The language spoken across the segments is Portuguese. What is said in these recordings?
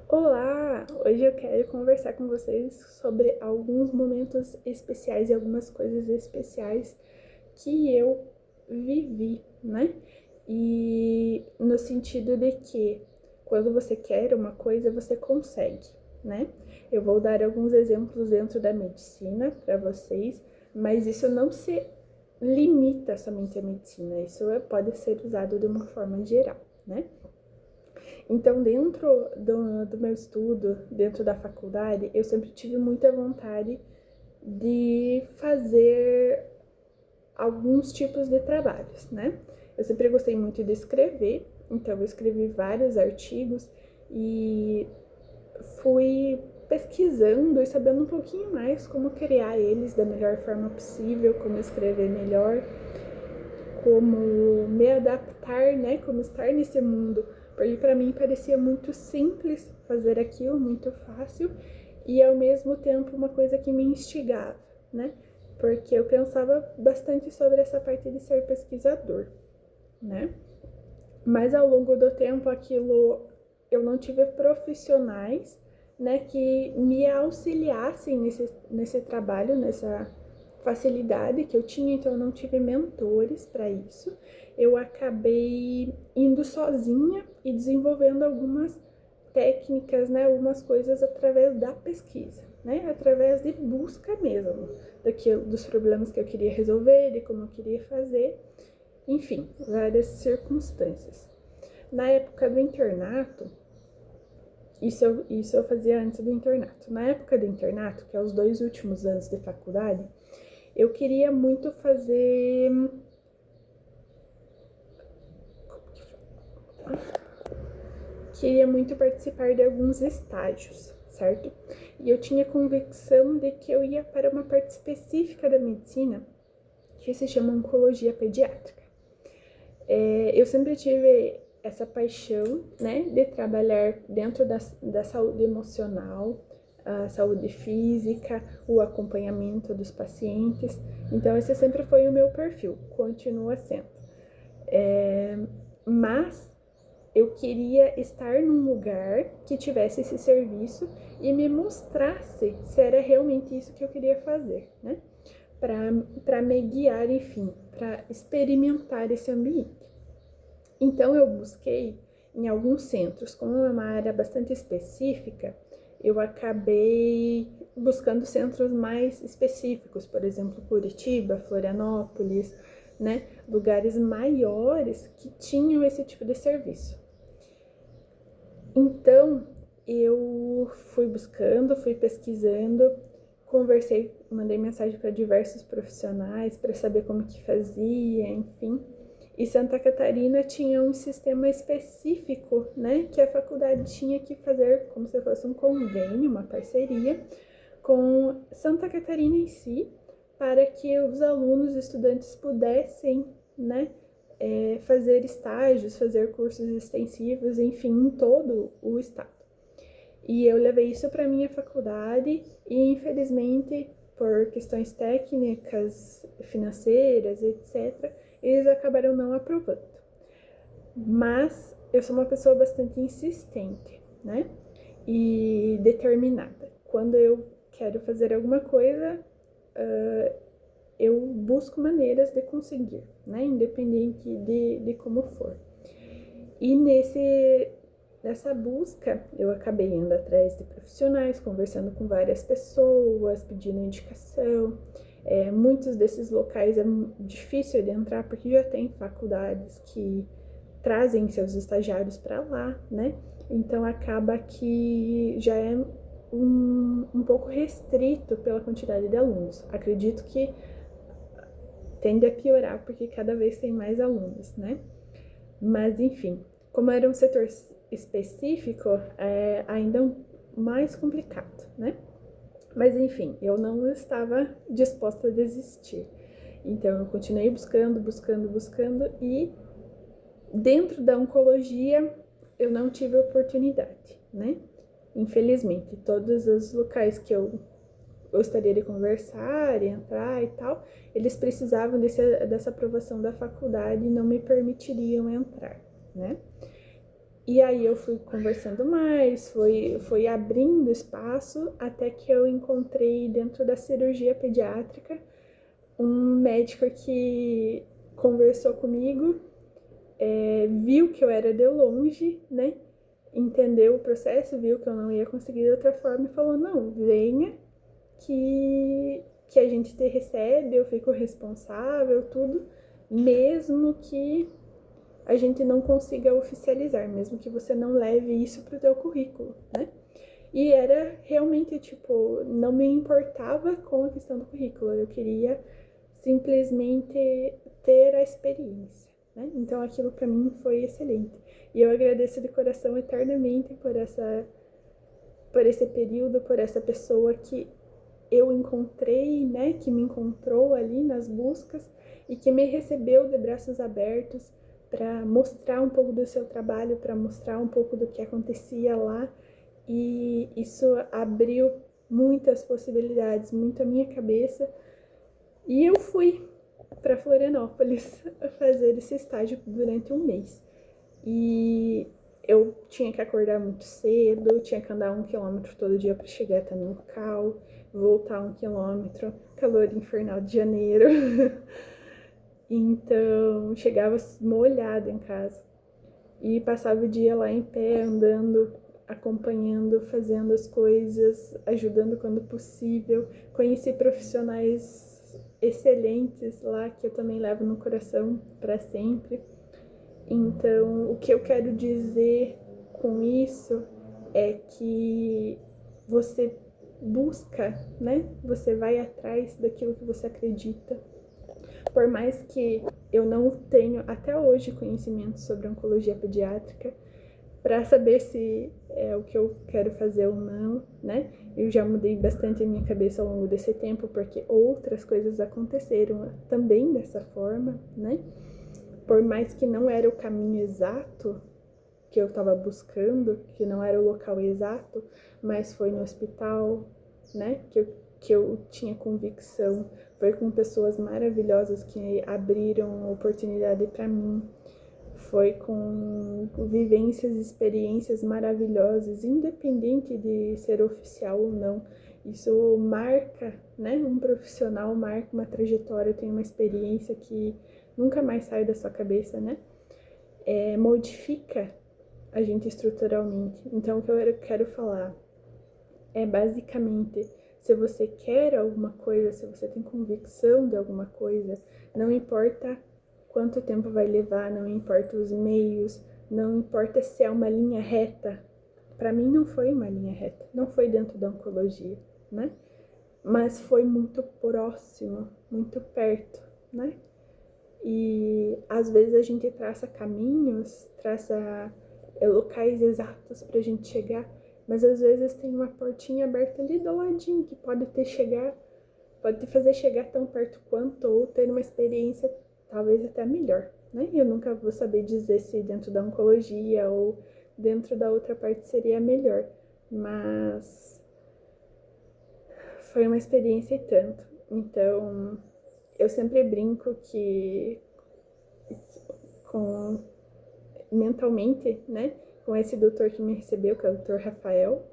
Olá! Hoje eu quero conversar com vocês sobre alguns momentos especiais e algumas coisas especiais que eu vivi, né? E no sentido de que quando você quer uma coisa, você consegue, né? Eu vou dar alguns exemplos dentro da medicina para vocês, mas isso não se limita somente à medicina, isso pode ser usado de uma forma geral, né? Então, dentro do meu estudo, dentro da faculdade, eu sempre tive muita vontade de fazer alguns tipos de trabalhos, né? Eu sempre gostei muito de escrever, então eu escrevi vários artigos e fui pesquisando e sabendo um pouquinho mais como criar eles da melhor forma possível, como escrever melhor, como me adaptar, né? Como estar nesse mundo. Porque para mim parecia muito simples fazer aquilo, muito fácil, e ao mesmo tempo uma coisa que me instigava, né? Porque eu pensava bastante sobre essa parte de ser pesquisador, né? Mas ao longo do tempo aquilo eu não tive profissionais, né, que me auxiliassem nesse trabalho, nessa facilidade que eu tinha, então eu não tive mentores para isso. Eu acabei indo sozinha e desenvolvendo algumas técnicas, né, algumas coisas através da pesquisa, né, através de busca mesmo, dos problemas que eu queria resolver, de como eu queria fazer, enfim, várias circunstâncias. Na época do internato, isso eu fazia antes do internato. Na época do internato, que é os 2 últimos anos de faculdade, eu queria muito fazer. Queria muito participar de alguns estágios, certo? E eu tinha convicção de que eu ia para uma parte específica da medicina que se chama oncologia pediátrica. Eu sempre tive essa paixão, né, de trabalhar dentro da saúde emocional, a saúde física, o acompanhamento dos pacientes. Então, esse sempre foi o meu perfil, continua sendo. Mas eu queria estar num lugar que tivesse esse serviço e me mostrasse se era realmente isso que eu queria fazer, né? Para me guiar, enfim, para experimentar esse ambiente. Então eu busquei em alguns centros, como é uma área bastante específica, eu acabei buscando centros mais específicos, por exemplo, Curitiba, Florianópolis, né? Lugares maiores que tinham esse tipo de serviço. Então eu fui buscando, fui pesquisando, conversei, mandei mensagem para diversos profissionais para saber como que fazia, enfim. E Santa Catarina tinha um sistema específico, né, que a faculdade tinha que fazer como se fosse um convênio, uma parceria com Santa Catarina em si, para que os alunos, estudantes pudessem, né, fazer estágios, fazer cursos extensivos, enfim, em todo o estado. E eu levei isso para minha faculdade e, infelizmente, por questões técnicas, financeiras, etc., eles acabaram não aprovando. Mas eu sou uma pessoa bastante insistente, né? E determinada. Quando eu quero fazer alguma coisa, eu busco maneiras de conseguir, né? Independente de como for. E nessa busca, eu acabei indo atrás de profissionais, conversando com várias pessoas, pedindo indicação. Muitos desses locais é difícil de entrar porque já tem faculdades que trazem seus estagiários para lá, né? Então acaba que já é um pouco restrito pela quantidade de alunos. Acredito que tende a piorar porque cada vez tem mais alunos, né? Mas enfim, como era um setor específico, é ainda mais complicado, né? Mas enfim, eu não estava disposta a desistir. Então eu continuei buscando, buscando, buscando e dentro da oncologia eu não tive oportunidade, né? Infelizmente, todos os locais que eu gostaria de conversar, entrar e tal, eles precisavam dessa aprovação da faculdade e não me permitiriam entrar, né? E aí eu fui conversando mais, foi abrindo espaço até que eu encontrei dentro da cirurgia pediátrica um médico que conversou comigo, viu que eu era de longe, né? Entendeu o processo, viu que eu não ia conseguir de outra forma e falou: não, venha que a gente te recebe, eu fico responsável, tudo, mesmo que a gente não consiga oficializar, mesmo que você não leve isso pro teu currículo, né? E era realmente, tipo, não me importava com a questão do currículo, eu queria simplesmente ter a experiência, né? Então aquilo para mim foi excelente. E eu agradeço de coração eternamente por esse período, por essa pessoa que eu encontrei, né, que me encontrou ali nas buscas e que me recebeu de braços abertos para mostrar um pouco do seu trabalho, para mostrar um pouco do que acontecia lá. E isso abriu muitas possibilidades, muito a minha cabeça. E eu fui para Florianópolis fazer esse estágio durante um mês. E eu tinha que acordar muito cedo, tinha que andar 1 quilômetro todo dia para chegar até no local, voltar 1 quilômetro, calor infernal de janeiro. Então chegava molhada em casa e passava o dia lá em pé, andando, acompanhando, fazendo as coisas, ajudando quando possível. Conheci profissionais excelentes lá que eu também levo no coração para sempre. Então, o que eu quero dizer com isso é que você busca, né? Você vai atrás daquilo que você acredita. Por mais que eu não tenha até hoje conhecimento sobre oncologia pediátrica, para saber se é o que eu quero fazer ou não, né? Eu já mudei bastante a minha cabeça ao longo desse tempo, porque outras coisas aconteceram também dessa forma, né? Por mais que não era o caminho exato que eu estava buscando, que não era o local exato, mas foi no hospital, né, que eu tinha convicção, foi com pessoas maravilhosas que abriram oportunidade para mim, foi com vivências e experiências maravilhosas, independente de ser oficial ou não. Isso marca, né? Um profissional marca uma trajetória, tem uma experiência que nunca mais sai da sua cabeça, né? Modifica a gente estruturalmente. Então, o que eu quero falar é basicamente, se você quer alguma coisa, se você tem convicção de alguma coisa, não importa quanto tempo vai levar, não importa os meios, não importa se é uma linha reta. Para mim não foi uma linha reta, não foi dentro da oncologia, né? Mas foi muito próximo, muito perto, né? E às vezes a gente traça caminhos, traça locais exatos para a gente chegar, mas às vezes tem uma portinha aberta ali do ladinho que pode te fazer chegar tão perto quanto ou ter uma experiência talvez até melhor, né? Eu nunca vou saber dizer se dentro da oncologia ou dentro da outra parte seria melhor, mas foi uma experiência e tanto. Então, eu sempre brinco que com mentalmente, né, com esse doutor que me recebeu, que é o doutor Rafael,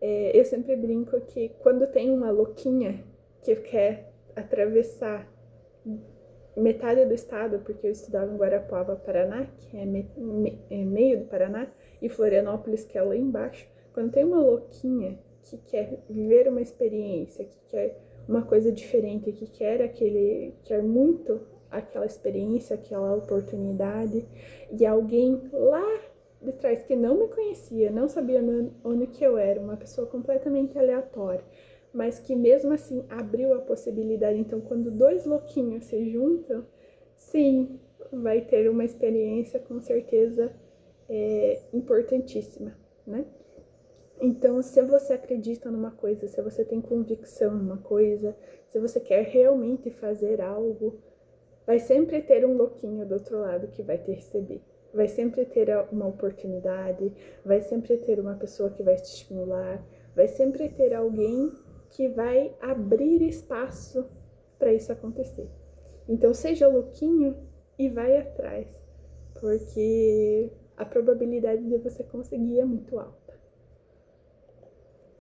eu sempre brinco que quando tem uma louquinha que quer atravessar metade do estado, porque eu estudava em Guarapuava, Paraná, que é meio do Paraná, e Florianópolis, que é lá embaixo, quando tem uma louquinha que quer viver uma experiência, que quer uma coisa diferente, que quer muito aquela experiência, aquela oportunidade, e alguém lá de trás que não me conhecia, não sabia onde que eu era, uma pessoa completamente aleatória, mas que mesmo assim abriu a possibilidade. Então, quando dois louquinhos se juntam, sim, vai ter uma experiência com certeza importantíssima, né? Então, se você acredita numa coisa, se você tem convicção numa coisa, se você quer realmente fazer algo, vai sempre ter um louquinho do outro lado que vai te receber. Vai sempre ter uma oportunidade, vai sempre ter uma pessoa que vai te estimular, vai sempre ter alguém que vai abrir espaço para isso acontecer. Então, seja louquinho e vai atrás, porque a probabilidade de você conseguir é muito alta.